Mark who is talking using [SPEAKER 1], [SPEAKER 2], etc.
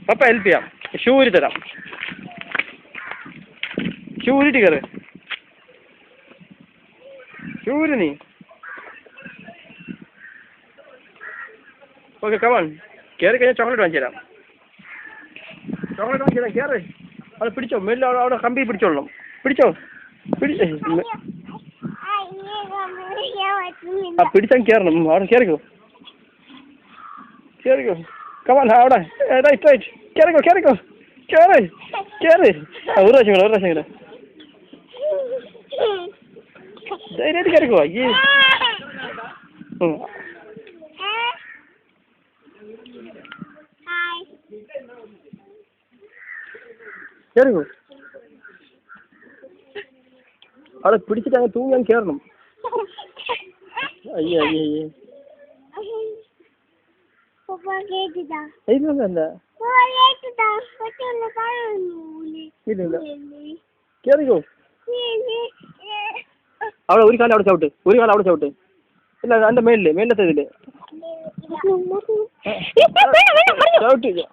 [SPEAKER 1] പപ്പ help ചെയ്യാം. Shoe ഊരി തരാം. ഷൂ ഊരിട്ട് കയറ്. ഷൂ ഊരി നീ. Okay come on. കയറി കഴിഞ്ഞാൽ ചോക്ലേറ്റ് വാങ്ങിച്ചു തരാം. ചോക്ലേറ്റ് വാങ്ങിച്ചു തരാം. കയറ്. അത് പിടിച്ചോ. മേലിൽ അവിടെ കമ്പി പിടിച്ചോളണം. പിടിച്ചോ. പിടിച്ചാൽ കയറണം. അവിടെ കയറിക്കോ. കയറിക്കോ. കമാൻ. അവിടെ റൈറ്റ് റൈറ്റ്. കയറിക്കോ കയറിക്കോ. കയറ് കയറ്. ഒരു പ്രാവശ്യം കൂടെ, ഒരു പ്രാവശ്യം കൂടെ. ധൈര്യമായിട്ട് കയറിക്കോ. അയ്യേ. കയറിക്കോ. അവിടെ പിടിച്ചിട്ട് അങ്ങ് തൂങ്ങി അങ്ങ് കയറണം. അയ്യേ അയ്യേ അയ്യേ. ഇല്ലല്ല ഇല്ലില്ല. കയറിക്കോ. അവിടെ ഒരു കാലം അവിടെ ചവിട്ട്. ഒരു കാലം അവിടെ ചവിട്ട്. ഇല്ല എൻ്റെ മേലിലത്തെ ഇതില് ചവിട്ട്.